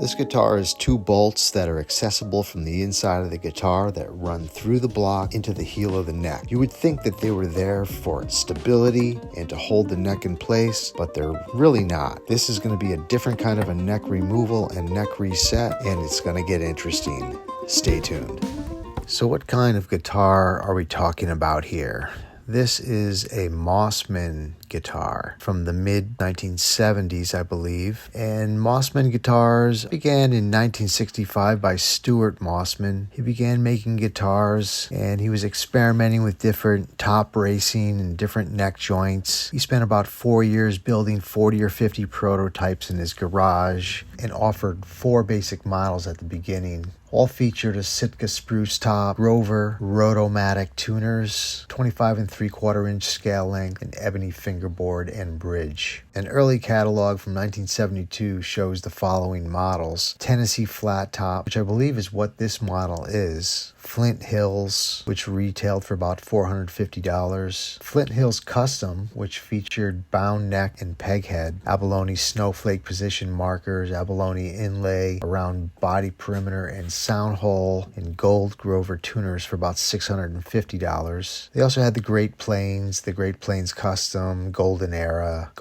This guitar has two bolts that are accessible from the inside of the guitar that run through the block into the heel of the neck. You would think that they were there for stability and to hold the neck in place, but they're really not. This is going to be a different kind of a neck removal and neck reset, and it's going to get interesting. Stay tuned. So what kind of guitar are we talking about here? This is a Mossman guitar from the mid-1970s, I believe. And Mossman guitars began in 1965 by Stuart Mossman. He began making guitars and he was experimenting with different top racing and different neck joints. He spent about 4 years building 40 or 50 prototypes in his garage and offered 4 basic models at the beginning. All featured a Sitka spruce top, Rover Rotomatic tuners, 25 3/4 inch scale length, and ebony fingerboard and bridge. An early catalog from 1972 shows the following models: Tennessee flat top, which I believe is what this model is; Flint Hills, which retailed for about $450; Flint Hills Custom, which featured bound neck and peg head; abalone snowflake position markers, abalone inlay around body perimeter and sound hole, and gold Grover tuners for about $650. They also had the Great Plains Custom, Golden Era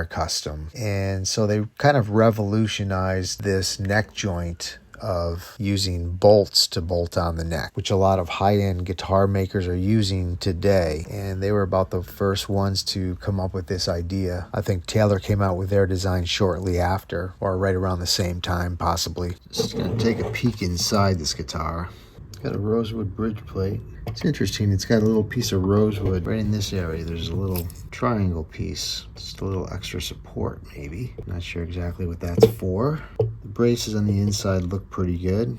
Custom. And so they kind of revolutionized this neck joint of using bolts to bolt on the neck, which a lot of high-end guitar makers are using today. And they were about the first ones to come up with this idea. I think Taylor came out with their design shortly after, or right around the same time, possibly. Just gonna take a peek inside this guitar. Got a rosewood bridge plate. It's interesting, it's got a little piece of rosewood right in this area. There's a little triangle piece, just a little extra support maybe. Not sure exactly what that's for. The braces on the inside look pretty good.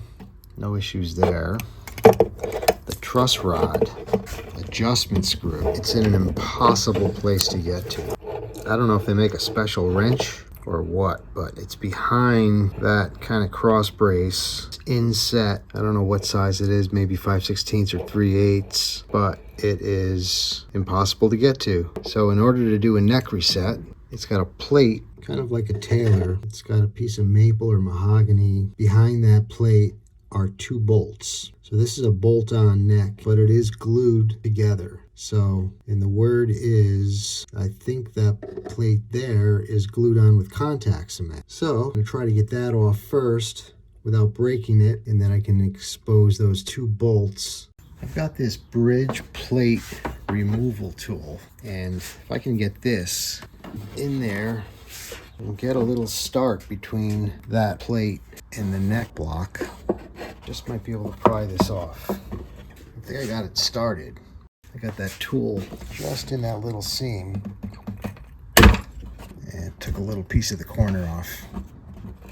No issues there. The truss rod adjustment screw, it's in an impossible place to get to. I don't know if they make a special wrench or what, but it's behind that kind of cross brace. It's inset. I don't know what size it is, maybe 5/16 or 3/8, but it is impossible to get to. So in order to do a neck reset, it's got a plate, kind of like a Taylor. It's got a piece of maple or mahogany. Behind that plate are 2 bolts. So this is a bolt-on neck, but it is glued together. So, and the word is, I think that plate there is glued on with contact cement. So, I'm gonna try to get that off first without breaking it, and then I can expose those 2 bolts. I've got this bridge plate removal tool, and if I can get this in there and get a little start between that plate and the neck block, just might be able to pry this off. I think I got it started. I got that tool just in that little seam and took a little piece of the corner off.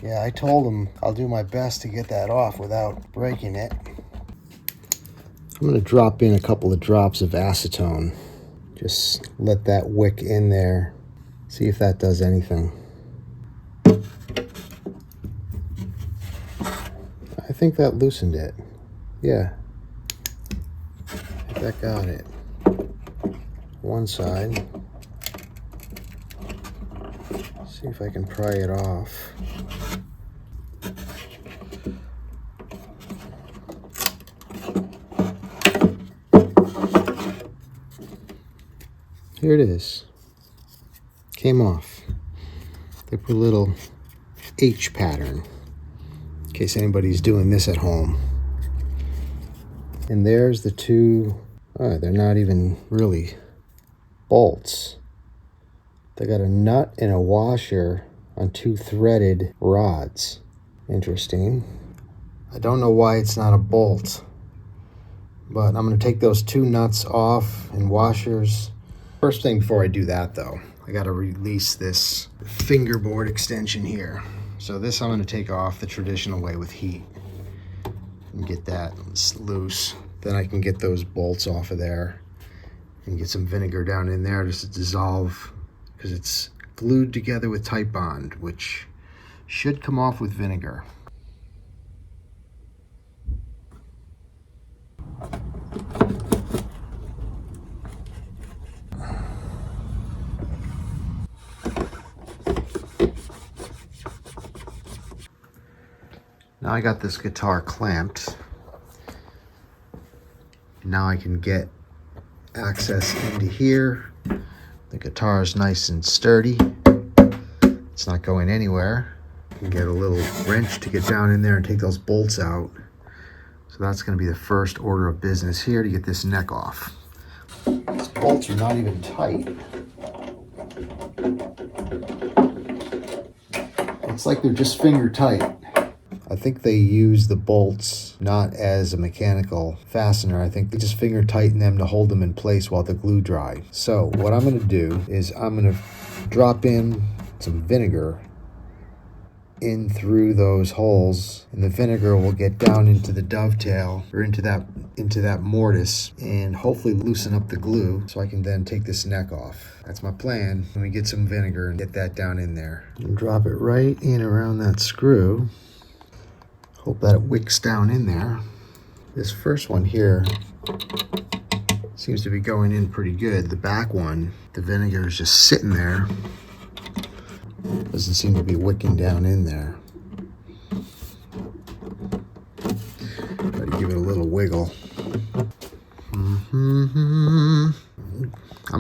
Yeah, I told him I'll do my best to get that off without breaking it. I'm going to drop in a couple of drops of acetone. Just let that wick in there. See if that does anything. I think that loosened it. Yeah. That got it. One side. See if I can pry it off. Here it is. Came off. They put a little H pattern in case anybody's doing this at home. And there's the 2, they're not even really bolts. They got a nut and a washer on 2 threaded rods. Interesting. I don't know why it's not a bolt, but I'm going to take those 2 nuts off and washers. First thing before I do that though, I got to release this fingerboard extension here. So this I'm going to take off the traditional way with heat and get that loose. Then I can get those bolts off of there and get some vinegar down in there just to dissolve, because it's glued together with tight bond, which should come off with vinegar. Now I got this guitar clamped. Now I can get access into here. The guitar is nice and sturdy. It's not going anywhere. I can get a little wrench to get down in there and take those bolts out. So that's going to be the first order of business here to get this neck off. These bolts are not even tight. It's like they're just finger tight. I think they use the bolts not as a mechanical fastener. I think they just finger tighten them to hold them in place while the glue dry. So what I'm going to do is I'm going to drop in some vinegar in through those holes, and the vinegar will get down into the dovetail or into that mortise and hopefully loosen up the glue so I can then take this neck off. That's my plan. Let me get some vinegar and get that down in there. And drop it right in around that screw. Hope that it wicks down in there. This first one here seems to be going in pretty good. The back one, the vinegar is just sitting there. Doesn't seem to be wicking down in there. Try to give it a little wiggle. I'm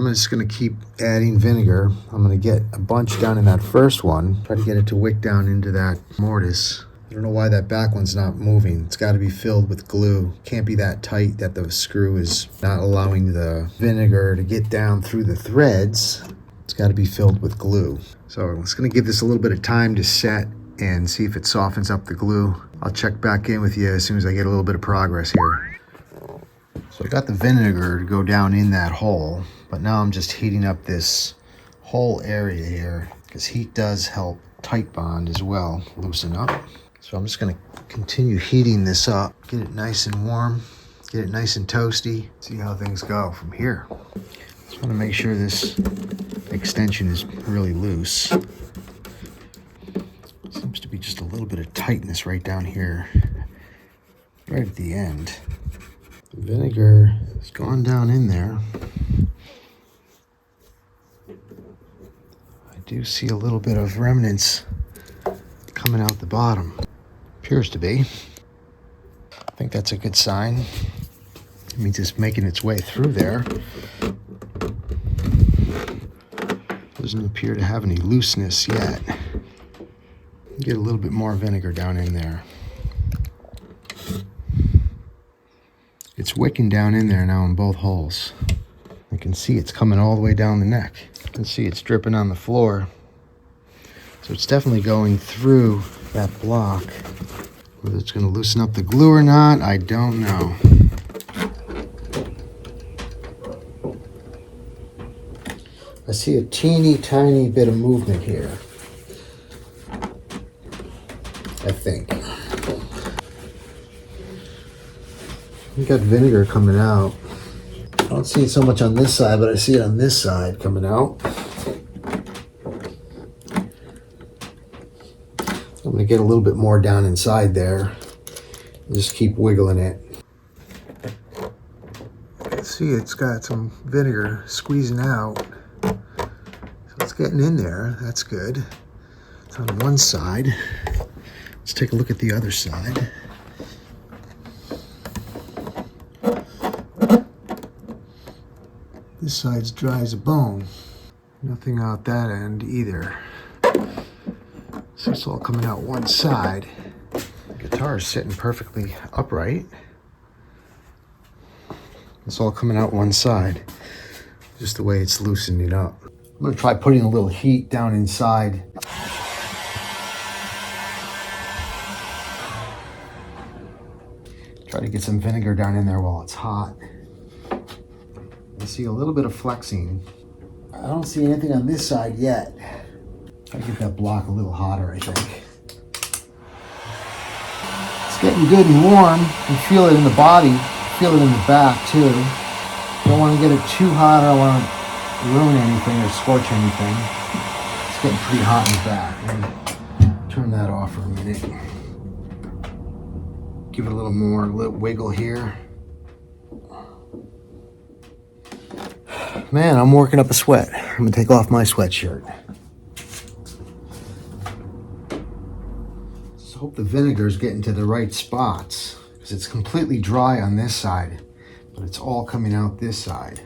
just going to keep adding vinegar. I'm going to get a bunch down in that first one. Try to get it to wick down into that mortise. I don't know why that back one's not moving. It's got to be filled with glue. Can't be that tight that the screw is not allowing the vinegar to get down through the threads. It's got to be filled with glue. So I'm just going to give this a little bit of time to set and see if it softens up the glue. I'll check back in with you as soon as I get a little bit of progress here. So I got the vinegar to go down in that hole, but now I'm just heating up this whole area here because heat does help tight bond as well, loosen up. So I'm just going to continue heating this up, get it nice and warm, get it nice and toasty, see how things go from here. Just want to make sure this extension is really loose. Seems to be just a little bit of tightness right down here, right at the end. The vinegar has gone down in there. I do see a little bit of remnants coming out the bottom. Appears to be. I think that's a good sign. It means it's making its way through there. Doesn't appear to have any looseness yet. Get a little bit more vinegar down in there. It's wicking down in there now in both holes. You can see it's coming all the way down the neck. You can see it's dripping on the floor. So it's definitely going through that block. Whether it's going to loosen up the glue or not, I don't know. I see a teeny tiny bit of movement here. I think. We got vinegar coming out. I don't see it so much on this side, but I see it on this side coming out. I'm going to get a little bit more down inside there. Just keep wiggling it. You can see it's got some vinegar squeezing out. So it's getting in there. That's good. It's on one side. Let's take a look at the other side. This side's dry as a bone. Nothing out that end either. So it's all coming out one side. The guitar is sitting perfectly upright. It's all coming out one side. Just the way it's loosening up. I'm going to try putting a little heat down inside. Try to get some vinegar down in there while it's hot. I see a little bit of flexing. I don't see anything on this side yet. Try to get that block a little hotter, I think. It's getting good and warm. You feel it in the body, feel it in the back too. Don't want to get it too hot, I don't want to ruin anything or scorch anything. It's getting pretty hot in the back. Let me turn that off for a minute. Give it a little more, wiggle here. Man, I'm working up a sweat. I'm gonna take off my sweatshirt. Just hope the vinegar is getting to the right spots, because it's completely dry on this side, but it's all coming out this side.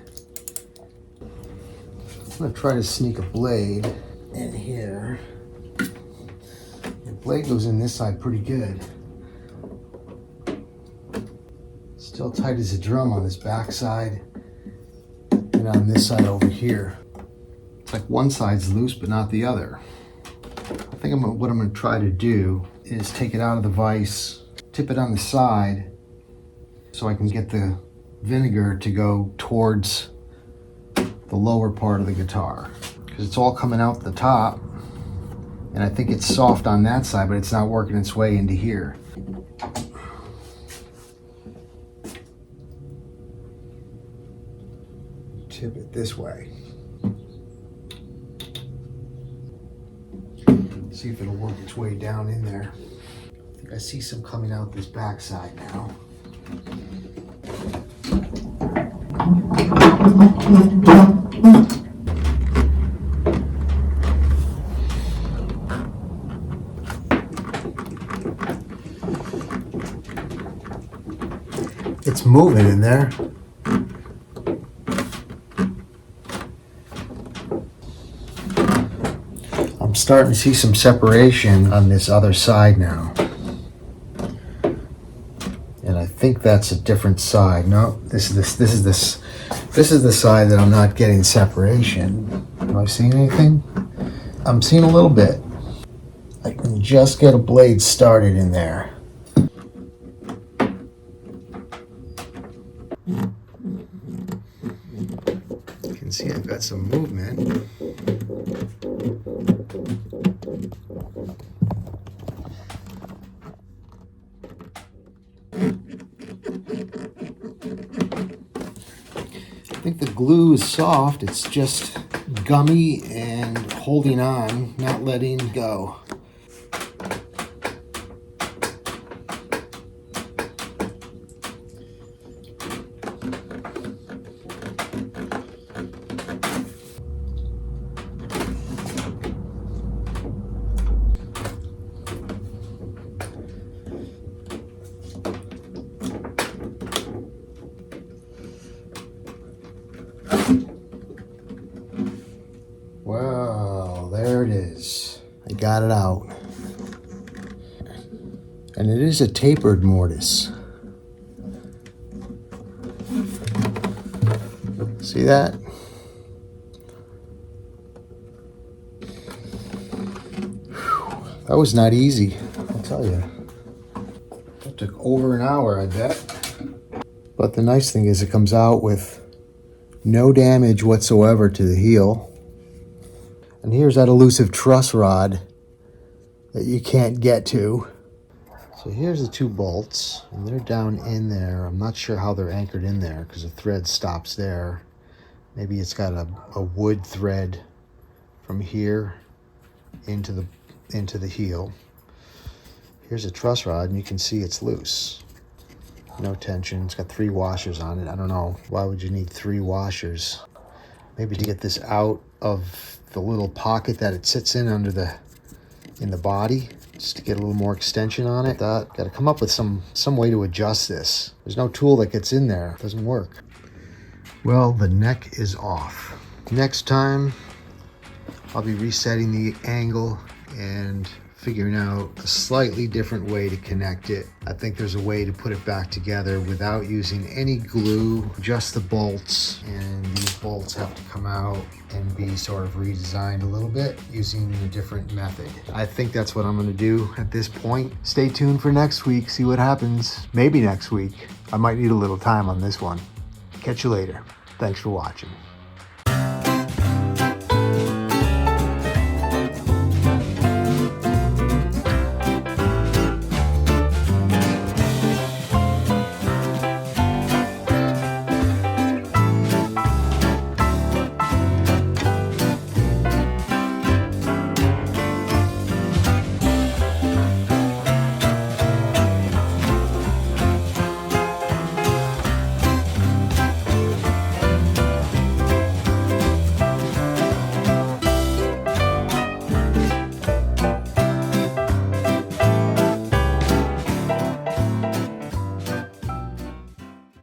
I'm gonna try to sneak a blade in here. The blade goes in this side pretty good. Still tight as a drum on this back side and on this side over here. It's like one side's loose but not the other. I think what I'm gonna try to do is take it out of the vise, tip it on the side so I can get the vinegar to go towards the lower part of the guitar, because it's all coming out the top and I think it's soft on that side, but it's not working its way into here. Tip it this way. See if it'll work its way down in there. I think I see some coming out this back side now. It's moving in there. I'm starting to see some separation on this other side now. And I think that's a different side. No, this is the side that I'm not getting separation. Do I see anything? I'm seeing a little bit. I can just get a blade started in there. You can see I've got some movement. I think the glue is soft, it's just gummy and holding on, not letting go. Well, there it is. I got it out. And it is a tapered mortise. See that? Whew, that was not easy, I'll tell you. That took over an hour, I bet. But the nice thing is it comes out with no damage whatsoever to the heel. And here's that elusive truss rod that you can't get to. So here's the two bolts, and they're down in there. I'm not sure how they're anchored in there because the thread stops there. Maybe it's got a wood thread from here into the heel. Here's a truss rod, and you can see it's loose. No tension. It's got 3 washers on it. I don't know. Why would you need 3 washers? Maybe to get this out of the little pocket that it sits in in the body, just to get a little more extension on it. Got to come up with some way to adjust this. There's no tool that gets in there. It doesn't work. Well, the neck is off. Next time, I'll be resetting the angle and figuring out a slightly different way to connect it. I think there's a way to put it back together without using any glue, just the bolts, and these bolts have to come out and be sort of redesigned a little bit using a different method. I think that's what I'm gonna do at this point. Stay tuned for next week, see what happens. Maybe next week. I might need a little time on this one. Catch you later. Thanks for watching.